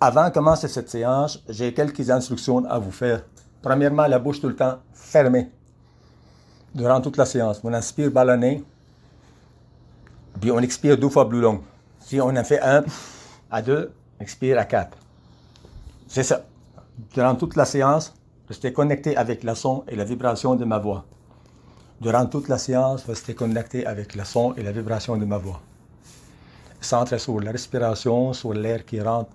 Avant de commencer cette séance, j'ai quelques instructions à vous faire. Premièrement, la bouche tout le temps fermée durant toute la séance. On inspire par le nez, puis on expire 2 fois plus long. Si on en fait 1 à 2, expire à 4. C'est ça. Durant toute la séance, restez connecté avec le son et la vibration de ma voix. Durant toute la séance, restez connecté avec le son et la vibration de ma voix. Centrez sur la respiration, sur l'air qui rentre,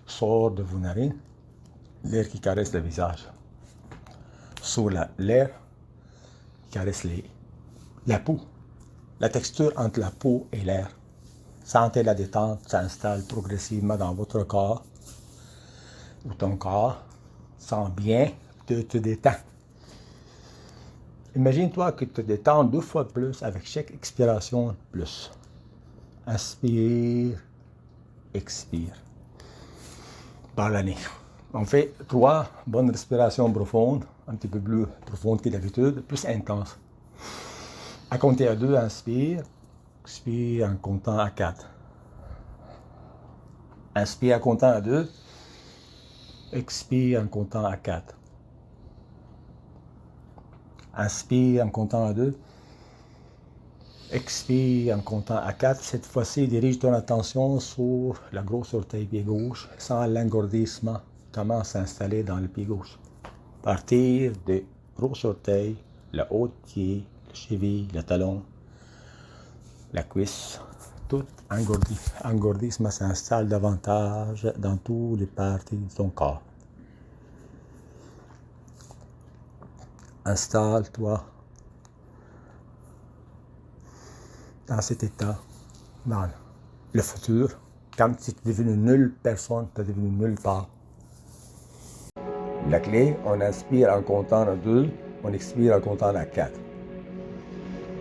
sort de vos narines, l'air qui caresse le visage. Sur l'air qui caresse la peau, la texture entre la peau et l'air. Sentez la détente s'installe progressivement dans votre corps ou ton corps. Sens bien, te détends. Imagine-toi que tu te détends 2 fois plus avec chaque expiration plus. Inspire, expire. Par le nez. On fait 3 bonnes respirations profondes, un petit peu plus profondes que d'habitude, plus intenses. À compter à 2, inspire, expire en comptant à 4. Inspire en comptant à 2, expire en comptant à 4. Inspire en comptant à 2, expire en comptant à 4. Cette fois-ci, dirige ton attention sur la grosse orteil pied gauche, sans l'engourdissement. Commence à s'installer dans le pied gauche. Partir de gros orteil, le haut de pied, la cheville, le talon, la cuisse, tout engourdi. Engourdissement s'installe davantage dans toutes les parties de ton corps. Installe-toi dans cet état, dans le futur, comme si tu es devenu nulle personne, tu es devenu nulle part. La clé, on inspire en comptant à 2, on expire en comptant à 4.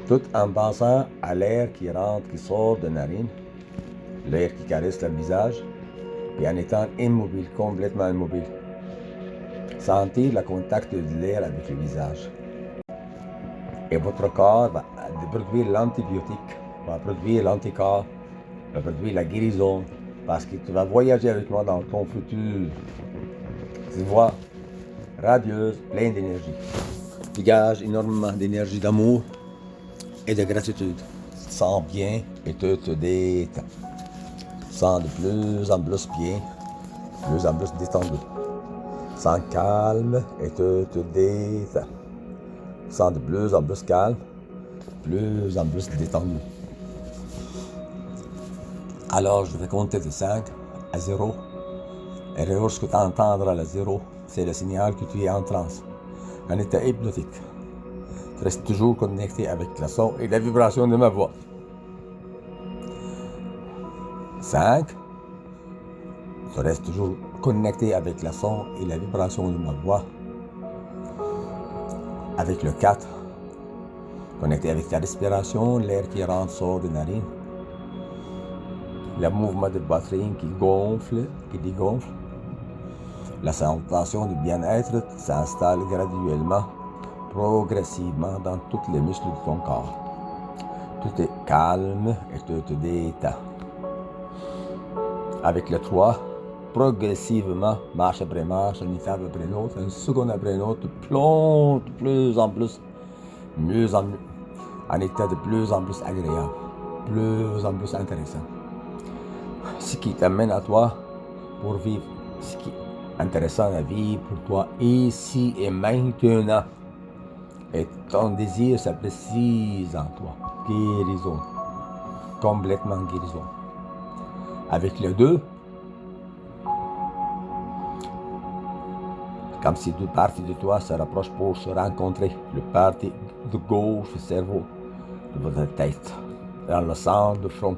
Tout en pensant à l'air qui rentre, qui sort de narine, l'air qui caresse le visage, et en étant immobile, complètement immobile. Sentir le contact de l'air avec le visage. Et votre corps va produire l'antibiotique, va produire l'anticorps, va produire la guérison, parce que tu vas voyager avec moi dans ton futur. Tu vois, radieuse, pleine d'énergie. Dégage énormément d'énergie d'amour et de gratitude. Tu te sens bien et tu te détends. Tu te sens de plus en plus bien, de plus en plus détendu. Tu te sens calme et tu te détends. Tu te sens de plus en plus calme, de plus en plus détendu. Alors je vais compter de 5 à 0. Et lorsque tu entendras le 0, c'est le signal que tu es en transe, un état hypnotique. Tu restes toujours connecté avec le son et la vibration de ma voix. 5. Tu restes toujours connecté avec le son et la vibration de ma voix. Avec le 4, connecté avec ta respiration, l'air qui rentre, sort des narines. Le mouvement de poitrine qui gonfle, qui dégonfle. La sensation du bien-être s'installe graduellement, progressivement dans tous les muscles de ton corps. Tout est calme et tu te détends. Avec le 3, progressivement, marche après marche, une étape après l'autre, une seconde après l'autre, tu plonges de plus en plus, mieux en mieux, en état de plus en plus agréable, plus en plus intéressant. Ce qui t'amène à toi pour vivre, ce qui est intéressant à vivre pour toi ici et maintenant. Et ton désir se précise en toi. Guérison. Complètement guérison. Avec le 2, comme si deux parties de toi se rapprochent pour se rencontrer. Le partie de gauche du cerveau de votre tête, dans le centre du front.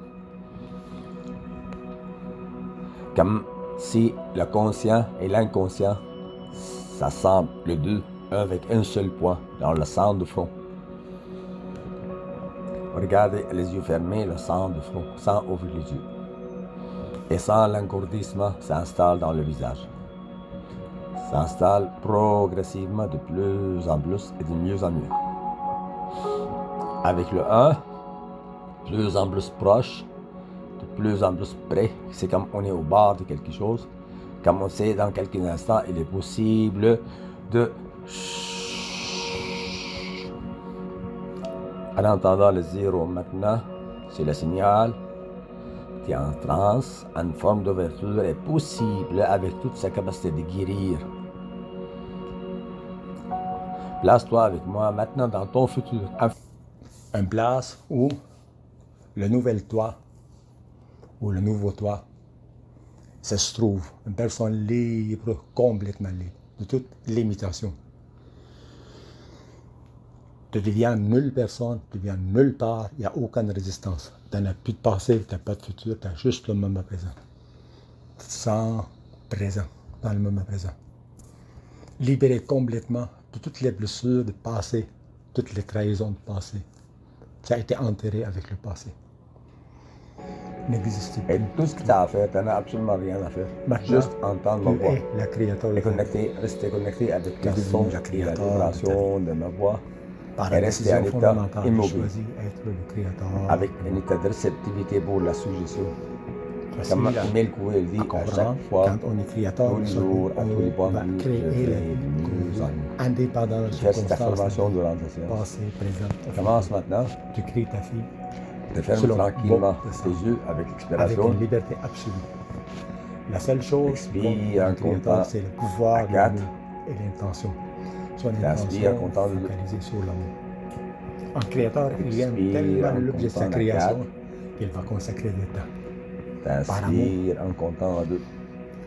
Comme si le conscient et l'inconscient s'assemblent les deux, avec un seul point, dans le centre du front. Regardez les yeux fermés, le centre du front, sans ouvrir les yeux. Et sans l'engourdissement s'installe dans le visage. S'installe progressivement de plus en plus et de mieux en mieux. Avec le 1, plus en plus proche, de plus en plus près, c'est comme on est au bord de quelque chose, Comme on sait, dans quelques instants, il est possible de... En entendant le zéro maintenant, c'est le signal qui est en transe, une forme d'ouverture est possible avec toute sa capacité de guérir. Place-toi avec moi maintenant dans ton futur. Une place où le nouvel toi, ou le nouveau toi, ça se trouve. Une personne libre, complètement libre, de toute limitation. Tu deviens nulle personne, tu deviens nulle part, il n'y a aucune résistance. Tu n'as plus de passé, tu n'as pas de futur, tu as juste le moment présent. Tu te sens présent, dans le moment présent. Libéré complètement de toutes les blessures du passé, toutes les trahisons du passé. Tu as été enterré avec le passé. N'existe plus. Et tout ce que tu as à faire, tu n'as absolument rien à faire. Maintenant, juste entendre ma voix. La créateur. Rester connecté avec la son, la vibration de ma voix. Par et rester en état immobile, avec un état de réceptivité pour la suggestion. Comme Emile Coué le dit, à chaque fois, quand on est créateur, tous les jours, à tous les points de vue, je fais mieux en mieux. Indépendant de cette affirmation durant ta séance. Passé, présent. Commence maintenant. Tu crées ta fille. Tu fermes tranquillement tes yeux avec l'expiration. Avec une liberté absolue. La seule chose qu'on comptant, c'est le pouvoir de et l'intention. Son intention focalisée sur l'amour. Un créateur, il aime tellement l'objet de sa création qu'il va consacrer du temps. Par amour. En comptant à deux.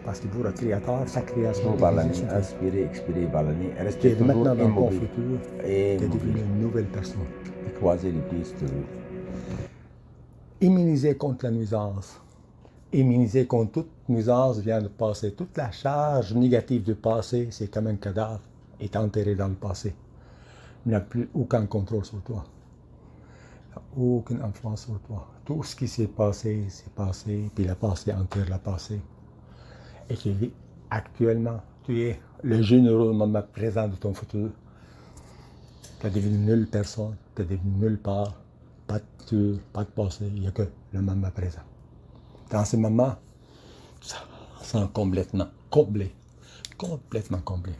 Parce que pour le créateur, sa création par la nuit, inspirer, expirer par la nuit, rester toujours maintenant dans ton futur et devenu une nouvelle personne. Et croiser les pieds si tu veux. Immuniser contre la nuisance. Immuniser contre toute nuisance vient de passer. Toute la charge négative du passé, c'est comme un cadavre, est enterré dans le passé. Il n'y a plus aucun contrôle sur toi. Il n'y a aucune influence sur toi. Tout ce qui s'est passé, puis le passé enterre le passé. Et tu vis actuellement, tu es le jeune heureux moment présent de ton futur. Tu es devenu nulle personne, tu es devenu nulle part, pas de futur, pas de passé, il n'y a que le moment présent. Dans ce moment, ça sent complètement comblé, complètement comblé.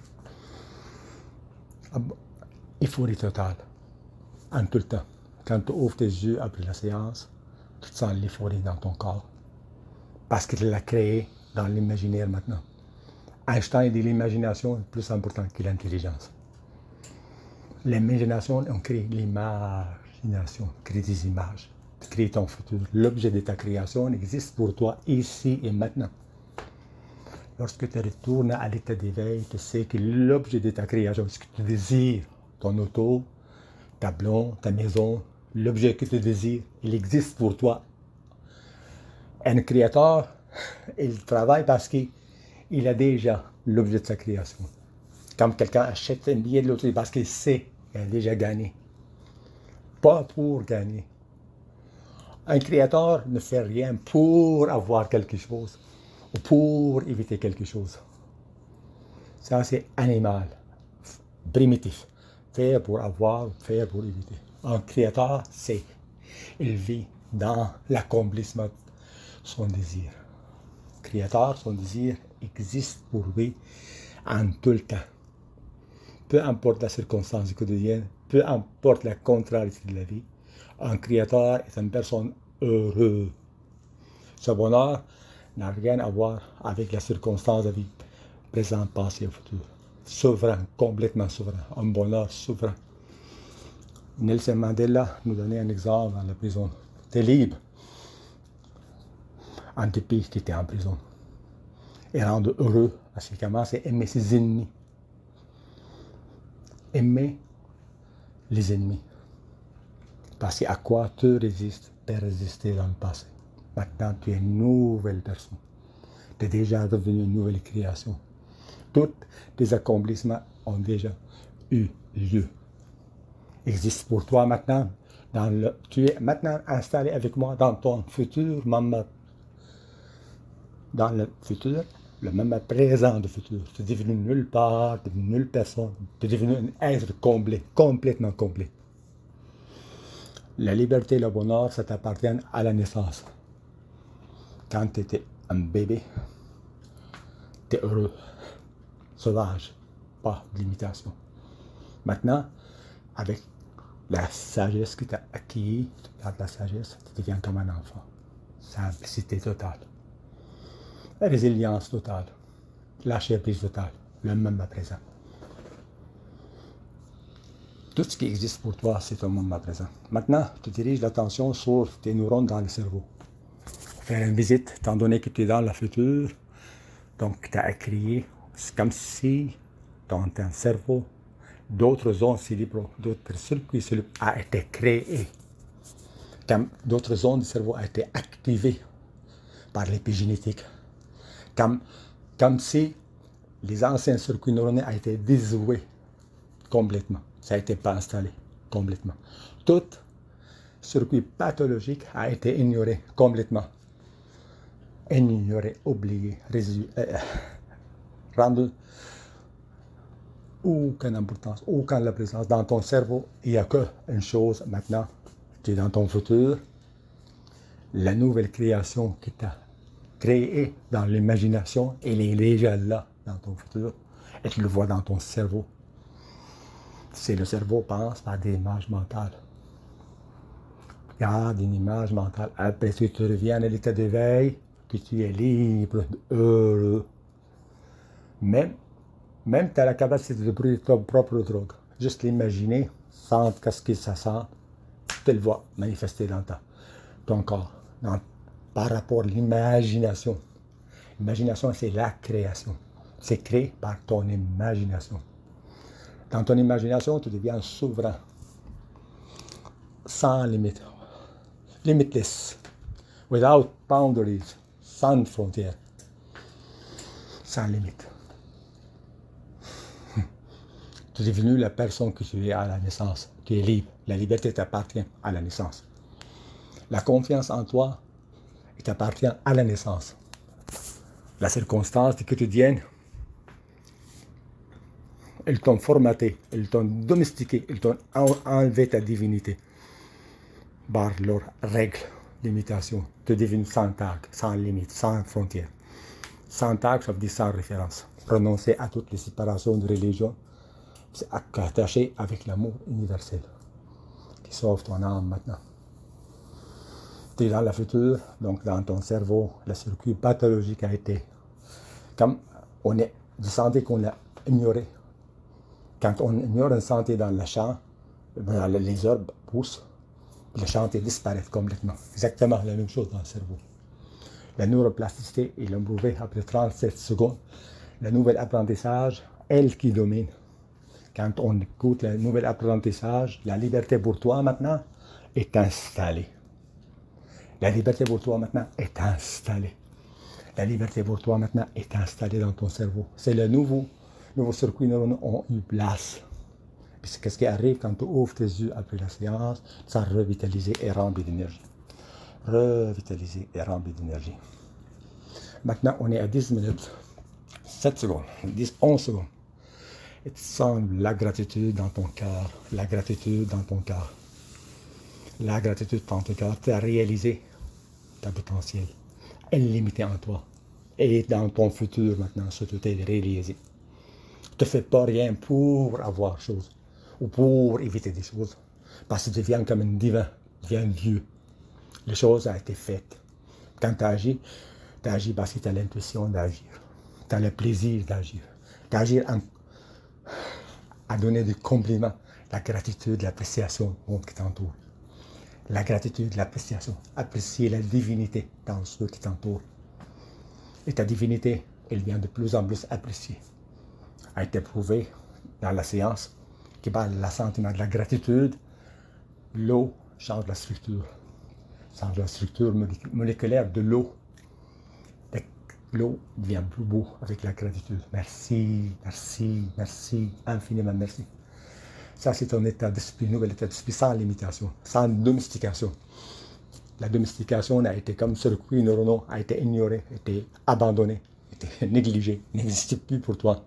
Euphorie totale, en tout le temps. Quand tu ouvres tes yeux après la séance, tu te sens l'euphorie dans ton corps. Parce que tu l'as créé dans l'imaginaire maintenant. Einstein dit l'imagination est plus importante que l'intelligence. L'imagination, on crée l'imagination, crée des images, tu crées ton futur. L'objet de ta création existe pour toi ici et maintenant. Lorsque tu retournes à l'état d'éveil, tu sais que l'objet de ta création, ce que tu désires, ton auto, ta blonde, ta maison, l'objet que tu désires, il existe pour toi. Un créateur, il travaille parce qu'il a déjà l'objet de sa création. Comme quelqu'un achète un billet de loterie parce qu'il sait qu'il a déjà gagné. Pas pour gagner. Un créateur ne fait rien pour avoir quelque chose ou pour éviter quelque chose. Ça, c'est animal, primitif. Faire pour avoir, faire pour éviter. Un créateur, c'est, il vit dans l'accomplissement de son désir. Créateur, son désir existe pour lui en tout le temps. Peu importe la circonstance quotidienne, peu importe la contrariété de la vie, un créateur est une personne heureuse. Ce bonheur n'a rien à voir avec la circonstance de la vie, présent, passé et futur. Souverain, complètement souverain, un bonheur souverain. Nelson Mandela nous donnait un exemple dans la prison. Tu es libre. Un type qui était en prison. Et rendre heureux, parce qu'il commence à aimer ses ennemis. Aimer les ennemis. Parce qu'à quoi tu résistes, tu as résisté dans le passé. Maintenant, tu es une nouvelle personne. Tu es déjà devenu une nouvelle création. Tous tes accomplissements ont déjà eu lieu. Existe pour toi maintenant. Tu es maintenant installé avec moi dans ton futur moment. Dans le futur, le moment présent du futur. Tu es devenu nulle part, tu es devenu nulle personne. Tu es devenu un être comblé, complètement complet. La liberté et le bonheur, ça t'appartient à la naissance. Quand tu étais un bébé, tu es heureux, sauvage, pas de limitation. Maintenant, avec la sagesse que tu as acquis, tu gardes la sagesse, tu deviens comme un enfant. Simplicité totale, résilience totale, lâcher prise totale, le moment présent. Tout ce qui existe pour toi, c'est un moment présent. Maintenant, tu diriges l'attention sur tes neurones dans le cerveau. Faire une visite, étant donné que tu es dans le futur, donc tu as acquis, c'est comme si dans ton cerveau, d'autres zones cérébrales, d'autres circuits cérébraux ont été créés. Comme d'autres zones du cerveau ont été activées par l'épigénétique. Comme si les anciens circuits neuronaux ont été déjoués complètement. Ça n'a été pas installé complètement. Tout circuit pathologique a été ignoré complètement. Ignoré, oublié, rendu aucune importance, aucune présence. Dans ton cerveau, il n'y a qu'une chose maintenant, tu es dans ton futur, la nouvelle création qui t'a créée dans l'imagination, elle est déjà là dans ton futur, et tu le vois dans ton cerveau. C'est le cerveau pense par des images mentales. Regarde une image mentale, après tu reviens à l'état d'éveil, que tu es libre, heureux. Même tu as la capacité de brûler ta propre drogue. Juste l'imaginer, sentir ce que ça sent, tu le vois manifester dans ton corps. Par rapport à l'imagination. L'imagination, c'est la création. C'est créé par ton imagination. Dans ton imagination, tu deviens souverain. Sans limite. Limitless. Without boundaries. Sans frontières. Sans limite. Tu es devenu la personne que tu es à la naissance. Tu es libre. La liberté t'appartient à la naissance. La confiance en toi t'appartient à la naissance. La circonstance quotidienne, ils t'ont formaté, ils t'ont domestiqué, ils t'ont enlevé ta divinité par leurs règles, limitations. Tu es devenu sans tag, sans limite, sans frontières. Sans tag, ça veut dire sans référence. Renoncer à toutes les séparations de religion, c'est attaché avec l'amour universel qui sauve ton âme maintenant. Tu es dans le futur, donc dans ton cerveau, le circuit pathologique a été, comme on est du santé qu'on a ignoré. Quand on ignore une santé dans le champ, les herbes poussent, le champ disparaît complètement. Exactement la même chose dans le cerveau. La neuroplasticité est l'embrouvé après 37 secondes. Le nouvel apprentissage, elle qui domine. Quand on écoute le nouvel apprentissage, la liberté pour toi maintenant est installée. La liberté pour toi maintenant est installée. La liberté pour toi maintenant est installée dans ton cerveau. C'est le nouveau circuit neuronaux ont eu place. Puis c'est ce qui arrive quand tu ouvres tes yeux après la séance, ça revitalisé et rempli d'énergie. Revitalisé et rempli d'énergie. Maintenant, on est à 10 minutes, 7 secondes, 11 secondes. Et tu sens la gratitude dans ton cœur, la gratitude dans ton cœur. La gratitude dans ton cœur, tu as réalisé ta potentiel illimité en toi. Et dans ton futur maintenant, ce que tu as réalisé. Tu ne fais pas rien pour avoir chose ou pour éviter des choses. Parce que tu deviens comme un divin, tu deviens Dieu. Les choses ont été faites. Quand tu agis parce que tu as l'intuition d'agir. Tu as le plaisir d'agir. D'agir à donner des compliments, la gratitude, l'appréciation au monde qui t'entoure. La gratitude, l'appréciation. Apprécier la divinité dans ceux qui t'entourent. Et ta divinité, elle vient de plus en plus appréciée. A été prouvé dans la séance qui parle de l'assentiment de la gratitude. L'eau change la structure. Change la structure moléculaire de l'eau. L'eau devient plus beau avec la gratitude. Merci, merci, merci, infiniment merci. Ça, c'est un état d'esprit, nouvel état d'esprit sans limitation, sans domestication. La domestication a été comme circuit neuronaux, a été ignoré, a été abandonné, a été négligé, n'existe plus pour toi.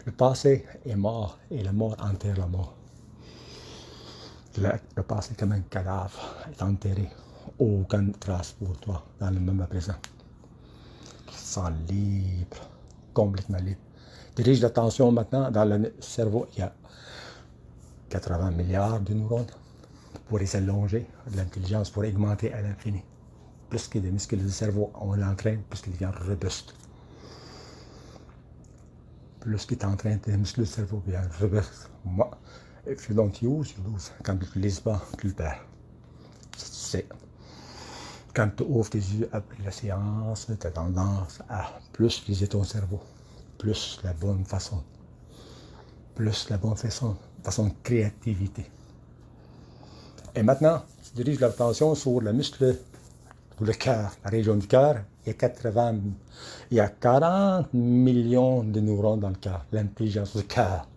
Le passé est mort et la mort enterre la mort. Le passé, comme un cadavre, est enterré. Aucune trace pour toi dans le moment présent. Tu te sens libre, complètement libre. Dirige l'attention maintenant dans le cerveau. Il y a 80 milliards de neurones pour les allonger, de l'intelligence pour augmenter à l'infini. Plus que des muscles du cerveau, on l'entraîne, plus qu'il devient robuste. Plus qu'il t'entraîne, les muscles du cerveau deviennent robustes. Moi, if you don't use, you lose. Quand tu ne l'utilises pas, tu le perds. C'est quand tu ouvres tes yeux après la séance, tu as tendance à plus utiliser ton cerveau, plus la bonne façon, façon de créativité. Et maintenant, tu diriges l'attention sur le muscle, sur le cœur, la région du cœur. Il y a 40 millions de neurones dans le cœur, l'intelligence du cœur.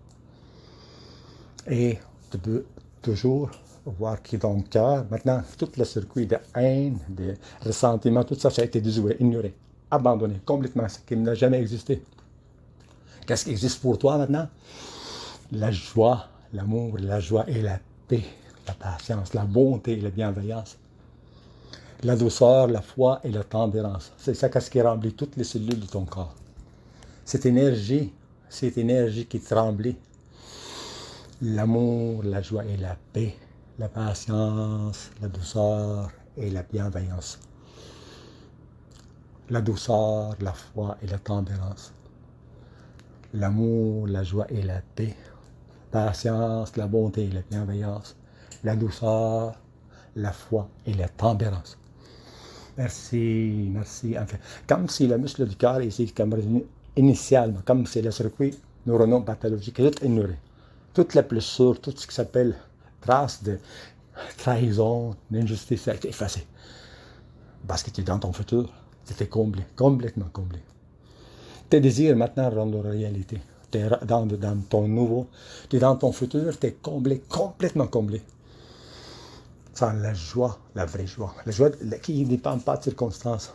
Et tu peux toujours voir qui est dans le cœur. Maintenant, tout le circuit de haine, de ressentiment, tout ça, ça a été déjoué, ignoré, abandonné complètement, ce qui n'a jamais existé. Qu'est-ce qui existe pour toi maintenant? La joie, l'amour, la joie et la paix, la patience, la bonté et la bienveillance. La douceur, la foi et la tempérance. C'est ça qui remplit toutes les cellules de ton corps. Cette énergie qui te remplit. L'amour, la joie et la paix, la patience, la douceur et la bienveillance. La douceur, la foi et la tempérance. L'amour, la joie et la paix, la patience, la bonté et la bienveillance. La douceur, la foi et la tempérance. Merci, merci. Enfin, comme si le muscle du cœur ici, comme initialement, comme c'est le circuit neuronal pathologique, est tout ignoré. Toute la blessure, tout ce qui s'appelle trace de trahison, d'injustice, ça a été effacé. Parce que tu es dans ton futur, tu étais comblé, complètement comblé. Tes désirs maintenant rendent réalité. Tu es dans ton nouveau, tu es dans ton futur, tu es comblé, complètement comblé. Sans la joie, la vraie joie. La joie qui ne dépend pas de circonstances.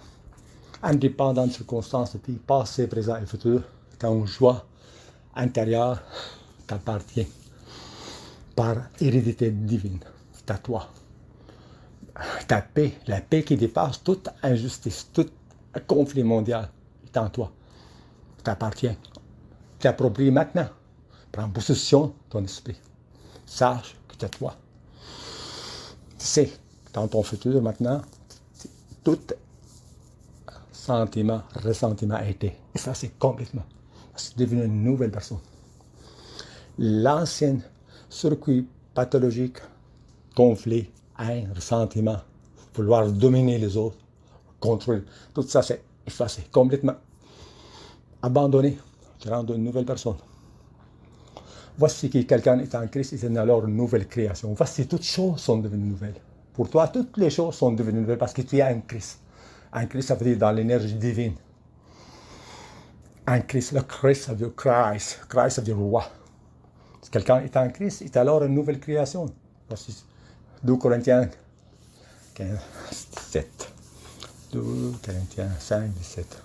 Indépendant de circonstances, depuis passé, présent et futur, tu as une joie intérieure t'appartient par hérédité divine. C'est à toi. Ta paix, la paix qui dépasse toute injustice, tout conflit mondial, est en toi. T'appartient. T'appropries maintenant. Prends possession de ton esprit. Sache que c'est toi. Tu sais, dans ton futur maintenant, tout sentiment, ressentiment a été effacé complètement. C'est devenu une nouvelle personne. L'ancien circuit pathologique, conflit, haine, ressentiment, vouloir dominer les autres, contrôler, tout ça c'est effacé complètement. Abandonné, tu rends une nouvelle personne. Voici que quelqu'un est en Christ, c'est alors une nouvelle création. Voici, toutes choses sont devenues nouvelles. Pour toi, toutes les choses sont devenues nouvelles parce que tu es en Christ. En Christ, ça veut dire dans l'énergie divine. En Christ, le Christ, ça veut dire Christ. Christ, ça veut dire roi. Si quelqu'un est en Christ, c'est alors une nouvelle création. Voici 2 Corinthiens 15, 17. 2 Corinthiens 5, 17.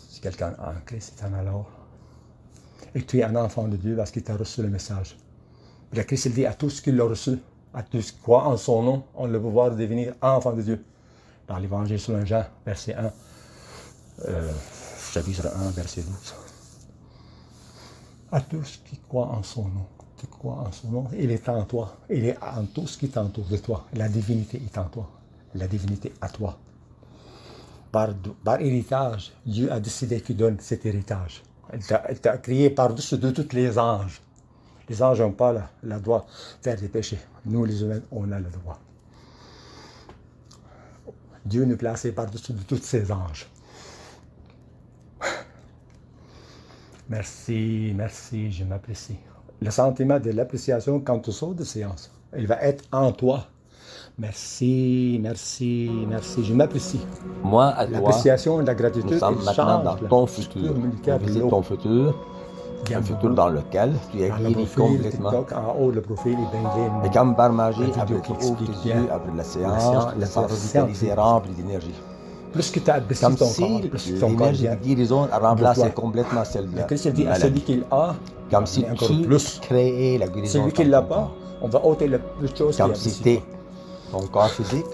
Si quelqu'un est en Christ, c'est alors. Et tu es un enfant de Dieu parce qu'il t'a reçu le message. Le Christ il dit à tous ceux qui l'ont reçu, à tous ceux qui croient en son nom, ont le pouvoir de devenir enfants de Dieu. Dans l'Évangile selon Jean, verset 1, chapitre 1, verset 12. À tous qui croient en son nom. Tu crois en son nom, il est en toi. Il est en tout ce qui t'entoure de toi. La divinité est en toi. La divinité à toi. Par héritage, Dieu a décidé qu'il donne cet héritage. Il t'a créé par-dessus de tous les anges. Les anges n'ont pas le droit de faire des péchés. Nous, les humains, on a le droit. Dieu nous plaçait par-dessus de tous ces anges. Merci, merci, je m'apprécie. Le sentiment de l'appréciation quand tu sors de séance, il va être en toi. Merci, merci, merci, je m'apprécie. Moi, à toi, l'appréciation et la gratitude, nous sommes maintenant dans ton futur. On visite ton futur, un futur dans lequel tu es guéri complètement. En haut, le profil est bien et comme par magie, après tu ouvres tes yeux, après la séance, tu te sens revitalisé, rempli d'énergie. Plus que tu as apprécié comme ton si corps, plus que ton corps l'énergie de guérison a remplacé complètement celle de la Christ dit à celui qui l'a, comme si tu créais la guérison. Celui qui ne l'a pas, on va ôter le plus de choses. Comme si ton corps physique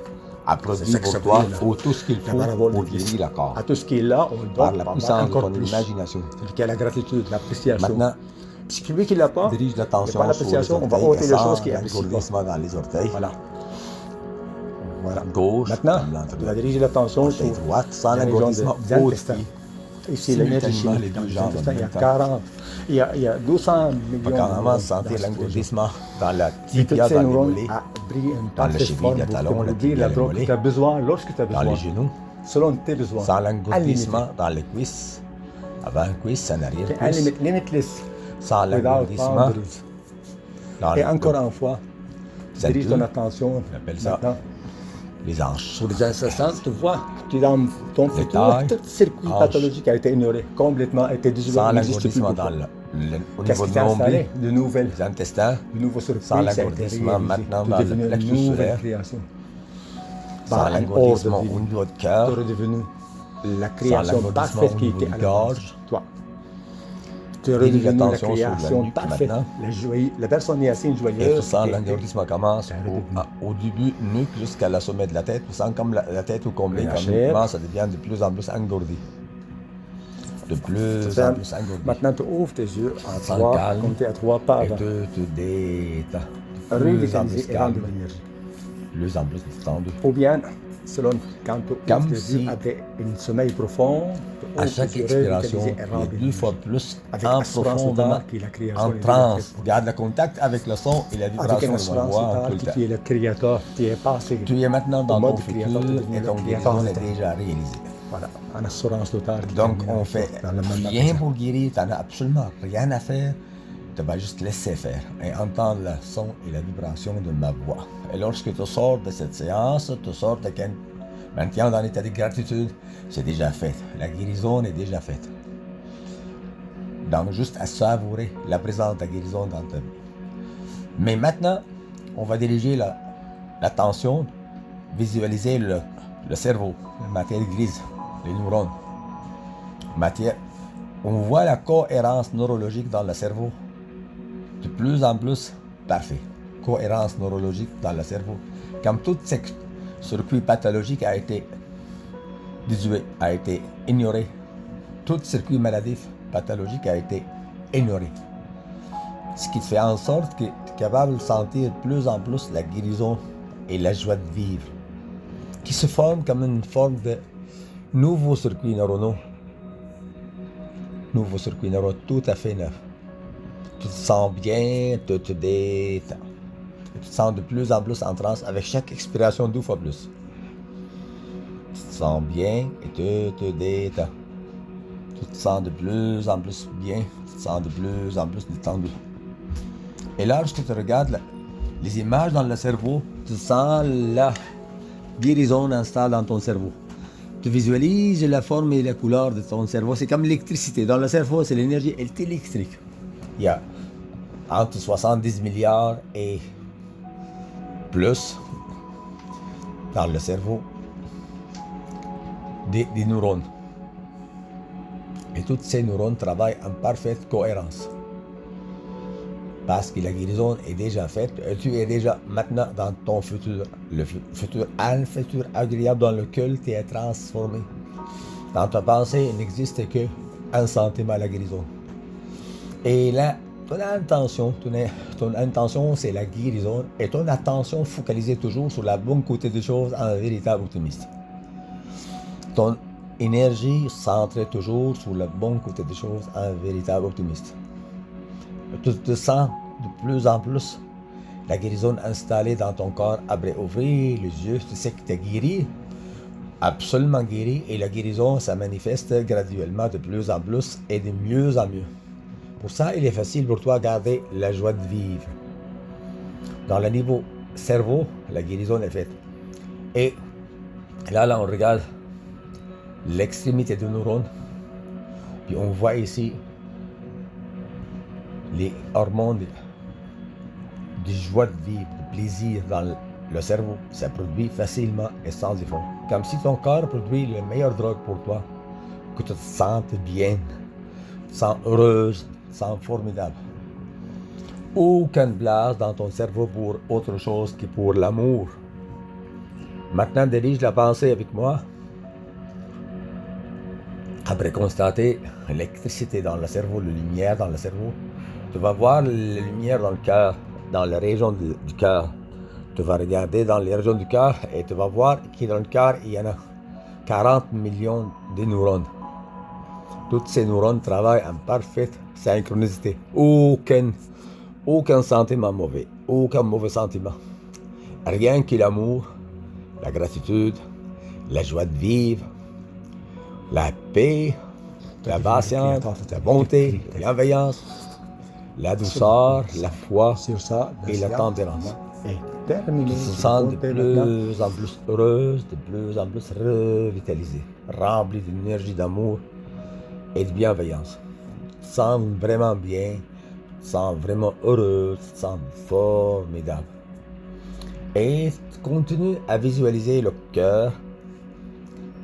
a produit C'est ça que pour ça toi veut dire, ou tout ce qu'il la faut parabole pour de Christ. guérir le corps. À tout ce qui est là, on le Par donne la par puissance de encore ton plus. imagination. Celui qui a la gratitude, l'appréciation. Maintenant, Puis celui qui l'a pas, dirige il n'a l'attention pas sur les l'appréciation, on va orteils ôter et les sens choses qui apprécient pas. l'engourdissement dans les orteils. Voilà. Voilà. Gauche, Maintenant, comme tu vas diriger l'attention sur l'orteil droite, sans la région l'engourdissement des intestins. au-dessus. Ici, l'énergie Simultanément, chimique les dans deux les jambes en intestins, il y a même temps. 40, il y a 200 millions Pas de carrément neurones sentir dans cette région. l'engourdissement dans la Et toutes tibia, ces dans les neurones mollets, abritent une dans le parfaite cheville, forme le pour talon, te la produire tibia, la les drogue que mollets, tu as besoin lorsque tu as dans besoin, les genoux, selon tes besoins. sans l'engourdissement dans les cuisses, avant les cuisses, en arrière cuisses, Limitless, sans without l'engourdissement boundaries. dans Et le encore dos, une fois, ceinture, dirige ton attention on appelle ça maintenant les hanches. sur les intestins. Tu vois que tu es dans ton futur, tailles, tout circuit hanches. pathologique a été ignoré, complètement a été déjoué, Sans n'existe plus l'engourdissement pour dans toi. au Qu'est-ce niveau qui de s'est installé? nombril, De nouvelles, les intestins, de nouveaux circuits, sans ça a été l'engourdissement réalisé. maintenant Tu dans es le devenu plexus une nouvelle solaire, création. sans Par un ordre l'engourdissement divin. au niveau de Tu cœur, es devenu la sans création l'engourdissement parfaite au qui niveau était du à la base. gorge. Toi. Tu es Dirige redevenu la l'attention sur la création nuque parfaite. maintenant. La personne est assise Et tout joyeuse. ça, qui était- l'engourdissement commence au début nuque jusqu'à la sommet de la tête. Tu sens comme la tête au complet, La comme chair. ça devient de plus en plus engourdi. De plus Ça, en plus engourdi. Maintenant, tu ouvres tes yeux en Sans trois, calme. comme tu es à trois pas Et avant. te détends. De plus en plus Revitaliser et rendre de calme. l'énergie. De plus en plus détendu. Ou bien, selon quand tu Comme ouvres tes si- yeux après un sommeil profond, tu À ouvres chaque tes yeux, expiration, revitaliser et il y a rendre de deux l'énergie. fois plus Avec en assurance profondément, totale qui est la création en est déjà transe. faite pour toi. Garde le contact avec le son et la Avec vibration une de ma assurance voix en tout totale le temps. qui est le créateur, qui est passé. Tu es maintenant dans Au mode ton créateur, tu futur deviens et le ton créateur guérison est éternel. déjà réalisée. Voilà, en assurance totale. qui Donc, termine on fait dans le même rien présent. pour guérir, tu n'as absolument rien à faire. Tu vas juste laisser faire et entendre le son et la vibration de ma voix. Et lorsque tu sors de cette séance, tu sors de maintenant dans l'état de gratitude, c'est déjà fait. La guérison est déjà faite. Donc, juste à savourer la présence de la guérison dans ta vie. Mais maintenant, on va diriger l'attention, visualiser le cerveau, la matière grise, les neurones. On voit la cohérence neurologique dans le cerveau de plus en plus parfait. Cohérence neurologique dans le cerveau. Comme tout circuit pathologique a été désuet, a été ignoré. Tout circuit maladif pathologique a été ignoré. Ce qui fait en sorte que tu es capable de sentir de plus en plus la guérison et la joie de vivre, qui se forment comme une forme de nouveaux circuits neuronaux. Nouveaux circuits neuronaux tout à fait neufs. Tu te sens bien, tu te détends. Et tu te sens de plus en plus en transe avec chaque expiration 2 fois plus. Tu te sens bien et tu te détends. Tu te sens de plus en plus bien, tu te sens de plus en plus détendu. Et là, lorsque tu regardes les images dans le cerveau, tu sens la guérison installée dans ton cerveau. Tu visualises la forme et la couleur de ton cerveau. C'est comme l'électricité. Dans le cerveau, c'est l'énergie électrique. Il y a entre 70 milliards et plus dans le cerveau des neurones. Et toutes ces neurones travaillent en parfaite cohérence. Parce que la guérison est déjà faite, et tu es déjà maintenant dans ton futur. Un futur agréable dans lequel tu es transformé. Dans ta pensée, il n'existe qu'un sentiment à la guérison. Et là, ton intention, c'est la guérison, et ton attention focalisée toujours sur la bonne côté des choses en véritable optimiste. Ton énergie centrée toujours sur le bon côté des choses en véritable optimiste. Tu te sens de plus en plus la guérison installée dans ton corps. Après ouvrir les yeux, tu sais que tu es guéri, absolument guéri, et la guérison, ça manifeste graduellement de plus en plus et de mieux en mieux. Pour ça, il est facile pour toi de garder la joie de vivre. Dans le niveau cerveau, la guérison est faite. Et là, on regarde l'extrémité du neurone, puis on voit ici les hormones de joie de vivre, de plaisir dans le cerveau. Ça produit facilement et sans effort. Comme si ton corps produit le meilleur drogue pour toi, que tu te sentes bien, tu te sens heureuse, tu te sens formidable. Aucune place dans ton cerveau pour autre chose que pour l'amour. Maintenant, dirige la pensée avec moi. Après constater l'électricité dans le cerveau, la lumière dans le cerveau, tu vas voir la lumière dans le cœur, dans la région du cœur. Tu vas regarder dans les régions du cœur et tu vas voir que dans le cœur, il y en a 40 millions de neurones. Toutes ces neurones travaillent en parfaite synchronicité. Aucun sentiment mauvais, aucun mauvais sentiment. Rien que l'amour, la gratitude, la joie de vivre, la paix, la patience, la bonté, la bienveillance, la douceur, la foi et la tendresse. Qui se sentent de plus en plus heureuses, de plus en plus revitalisées, remplies d'énergie, d'amour et de bienveillance. Tu te sens vraiment bien, tu te sens vraiment heureux, tu te sens formidable. Et tu continues à visualiser le cœur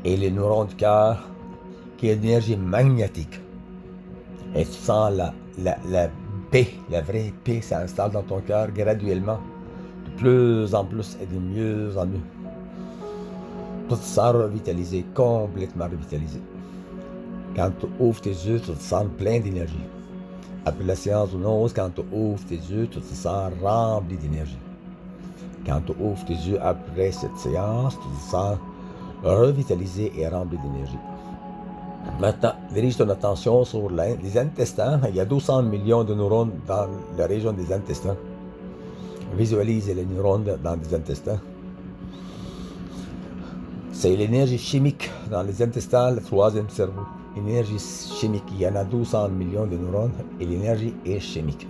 et les neurones du cœur qui est une énergie magnétique. Et tu sens la paix, la vraie paix s'installe dans ton cœur graduellement, de plus en plus et de mieux en mieux. Tu te sens revitalisé, complètement revitalisé. Quand tu ouvres tes yeux, tu te sens plein d'énergie. Après la séance de noces, quand tu ouvres tes yeux, tu te sens rempli d'énergie. Quand tu ouvres tes yeux après cette séance, tu te sens revitalisé et rempli d'énergie. Maintenant, dirige ton attention sur les intestins. Il y a 200 millions de neurones dans la région des intestins. Visualise les neurones dans les intestins. C'est l'énergie chimique dans les intestins, le troisième cerveau. Énergie chimique. Il y en a 200 millions de neurones et l'énergie est chimique.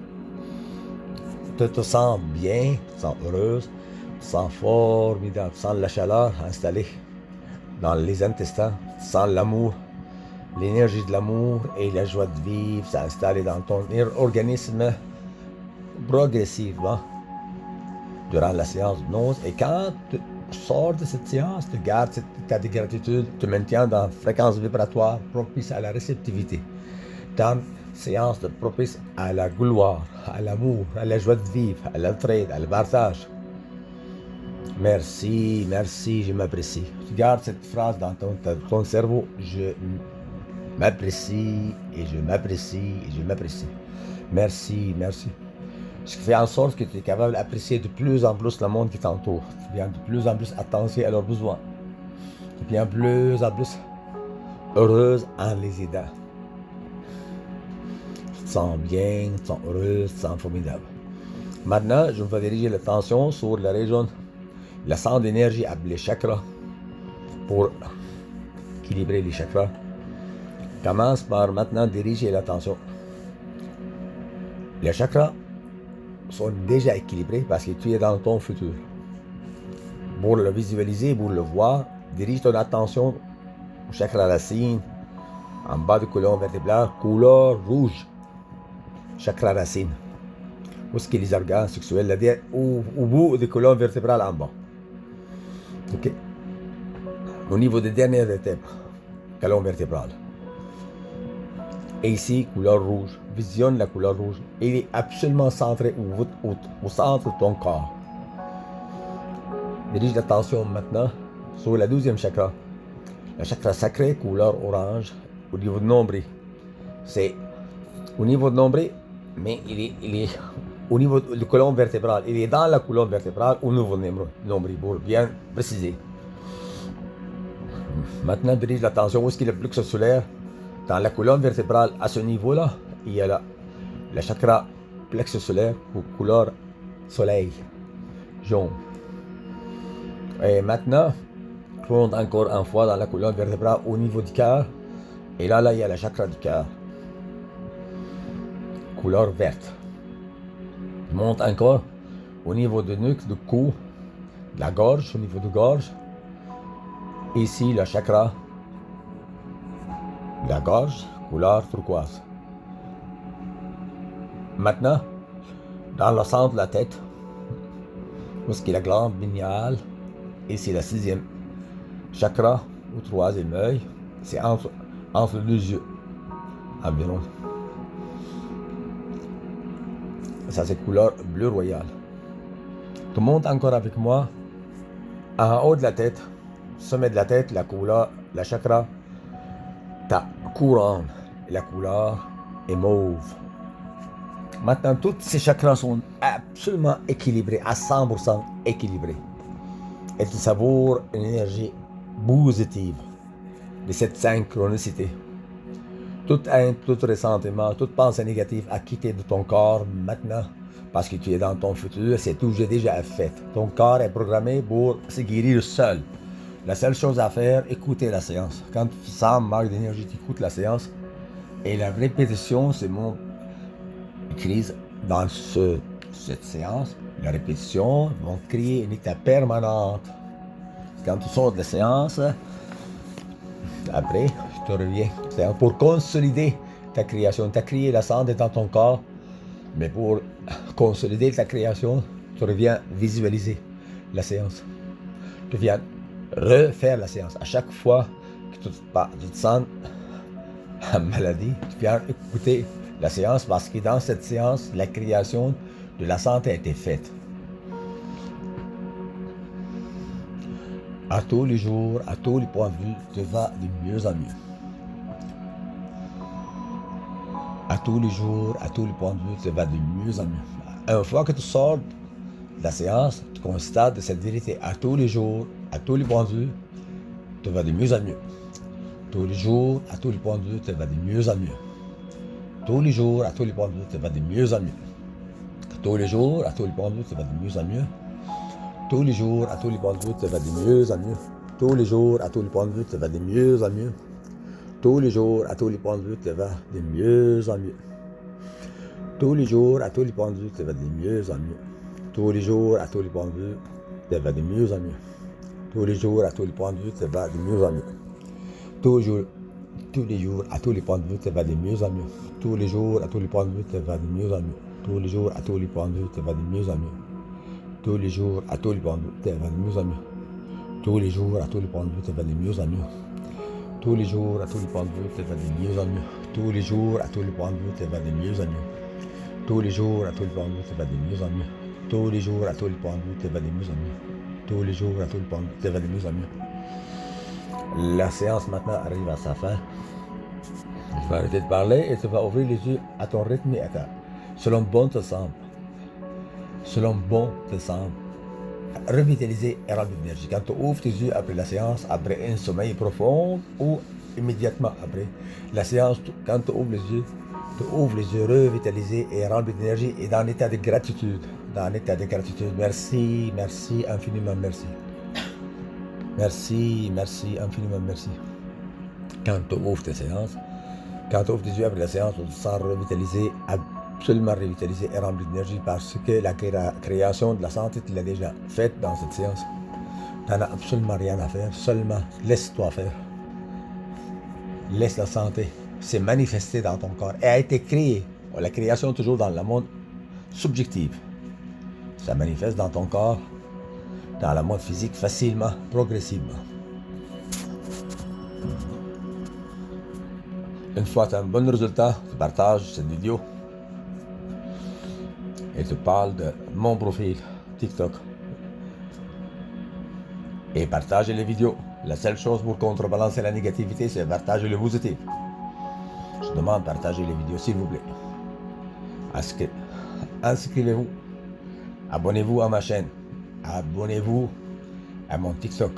Tu te sens bien, tu te sens heureuse, tu te sens formidable, tu sens la chaleur installée dans les intestins, tu sens l'amour. L'énergie de l'amour et la joie de vivre s'installer dans ton organisme progressivement durant la séance de noces. Et quand tu sors de cette séance, tu gardes cet état de gratitude, tu maintiens dans la fréquence vibratoire propice à la réceptivité, dans séance de propice à la gloire, à l'amour, à la joie de vivre, à l'entraide, à le partage. Merci, merci, je m'apprécie. Tu gardes cette phrase dans ton cerveau, je m'apprécie et je m'apprécie et je m'apprécie. Merci, merci. Ce qui fait en sorte que tu es capable d'apprécier de plus en plus le monde qui t'entoure. Tu deviens de plus en plus attentif à leurs besoins. Tu deviens de plus en plus heureuse en les aidant. Tu te sens bien, tu te sens heureuse, tu te sens formidable. Maintenant, je vais diriger l'attention sur la région, le centre d'énergie appelé les chakras pour équilibrer les chakras. Commence par maintenant diriger l'attention. Les chakras sont déjà équilibrés parce que tu es dans ton futur. Pour le visualiser, pour le voir, dirige ton attention au chakra racine, en bas du colonne vertébrale, couleur rouge. Chakra racine. Où est-ce qu'il y a les organes sexuels, au bout du colonne vertébrale en bas. Ok. Au niveau des dernières vertèbres, colonne vertébrale. Et ici, couleur rouge. Visionne la couleur rouge. Il est absolument centré au centre de ton corps. Dirige l'attention maintenant sur la 12e chakra. Le chakra sacré, couleur orange, au niveau de nombril. C'est au niveau de nombril, mais il est au niveau de la colonne vertébrale. Il est dans la colonne vertébrale au niveau de nombril, pour bien préciser. Maintenant, dirige l'attention où est-ce qu'il y a le plexus solaire. Dans la colonne vertébrale, à ce niveau-là, il y a le chakra plexus solaire ou couleur soleil, jaune. Et maintenant, monte encore une fois dans la colonne vertébrale au niveau du cœur. Et là, il y a le chakra du cœur, couleur verte. Monte encore au niveau du nuque, du cou, de la gorge, au niveau de gorge. Ici, le chakra la gorge, couleur turquoise. Maintenant, dans le centre de la tête, où est-ce qu'il y a la glande pinéale, et c'est la 6e chakra, ou 3e œil, c'est entre les deux yeux, environ. Ça, c'est couleur bleu royal. Tu montes encore avec moi En haut de la tête, sommet de la tête, la chakra, ta couronne. La couleur est mauve. Maintenant, tous ces chakras sont absolument équilibrés, à 100% équilibrés. Et tu savoures une énergie positive de cette synchronicité. Toute haine, tout ressentiment, toute pensée négative a quitté de ton corps maintenant parce que tu es dans ton futur, c'est tout déjà fait. Ton corps est programmé pour se guérir seul. La seule chose à faire, écouter la séance. Quand tu sens manque d'énergie, tu écoutes la séance. Et la répétition, c'est mon crise dans cette séance. La répétition va créer une état permanente. Quand tu sors de la séance, après, tu reviens. C'est pour consolider ta création. Tu as créé la santé dans ton corps, mais pour consolider ta création, tu reviens visualiser la séance. Tu viens refaire la séance. À chaque fois que tu te sens maladie, tu viens écouter la séance parce que dans cette séance, la création de la santé a été faite. À tous les jours, à tous les points de vue, tu vas de mieux en mieux. À tous les jours, à tous les points de vue, tu vas de mieux en mieux. Une fois que tu sors de la séance, tu constates cette vérité. À tous les jours, à tous les points de vue, tu vas de mieux en mieux. Tous les jours, à tous les points de vue, tu vas de mieux en mieux. Tous les jours, à tous les points de vue, tu vas de mieux en mieux. Tous les jours, à tous les points de vue, tu vas de mieux en mieux. Tous les jours, à tous les points de vue, tu vas de mieux en mieux. Tous les jours, à tous les points de vue, tu vas de mieux en mieux. Tous les jours, à tous les points de vue, tu vas de mieux en mieux. Tous les jours, à tous les points de vue, tu vas de mieux en mieux. Tous les jours, à tous les points de vue, tu vas de mieux en mieux. Tous les jours, à tous les points de vue, tu vas de mieux en mieux. Tous les jours, à tous les points de vue, tu vas de mieux en mieux. Tous les jours, à tous les points de vue, tu vas de mieux en mieux. Tous les jours, à tous les points de vue, tu vas de mieux en mieux. Tous les jours, à tous les points de vue, tu vas de mieux en mieux. Tous les jours, à tous les points de vue, tu vas de mieux en mieux. Tous les jours, à tous les points de vue, tu vas de mieux en mieux. Tous les jours, à tous les points de vue, tu vas de mieux en mieux. Tous les jours, à tous les points de vue, tu vas de mieux en mieux. Tous les jours, à tous les points de vue, tu vas de mieux en mieux. Tous les jours, à tous les points de vue, tu vas de mieux en mieux. La séance maintenant arrive à sa fin. Tu vas arrêter de parler et tu vas ouvrir les yeux à ton rythme et à ta... Selon bon te semble. Selon bon te semble. Revitaliser et remplir d'énergie. Quand tu ouvres tes yeux après la séance, après un sommeil profond ou immédiatement après la séance, quand tu ouvres les yeux revitalisés et remplis d'énergie et dans l'état de gratitude. Dans l'état de gratitude. Merci, merci, infiniment merci. Merci, merci, infiniment merci. Quand tu ouvres tes séances, quand tu ouvres tes yeux après la séance, tu te sens revitalisé, absolument revitalisé et rempli d'énergie parce que la création de la santé, tu l'as déjà faite dans cette séance. Tu n'en as absolument rien à faire, seulement laisse-toi faire. Laisse la santé se manifester dans ton corps. Elle a été créée. La création est toujours dans le monde subjectif. Ça manifeste dans ton corps, dans le monde physique, facilement, progressivement. Une fois que tu as un bon résultat, tu partages cette vidéo et tu parles de mon profil TikTok. Et partager les vidéos. La seule chose pour contrebalancer la négativité, c'est partager le positif. Je demande de partager les vidéos, s'il vous plaît. Inscrivez-vous. Abonnez-vous à ma chaîne. Abonnez-vous à mon TikTok.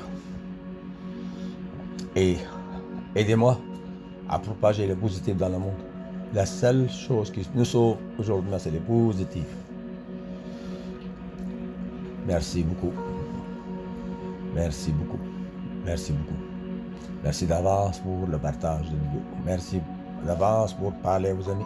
Et aidez-moi à propager le positif dans le monde. La seule chose qui nous sauve aujourd'hui, c'est le positif. Merci beaucoup. Merci beaucoup. Merci beaucoup. Merci d'avance pour le partage de vidéos. Merci d'avance pour parler à vos amis.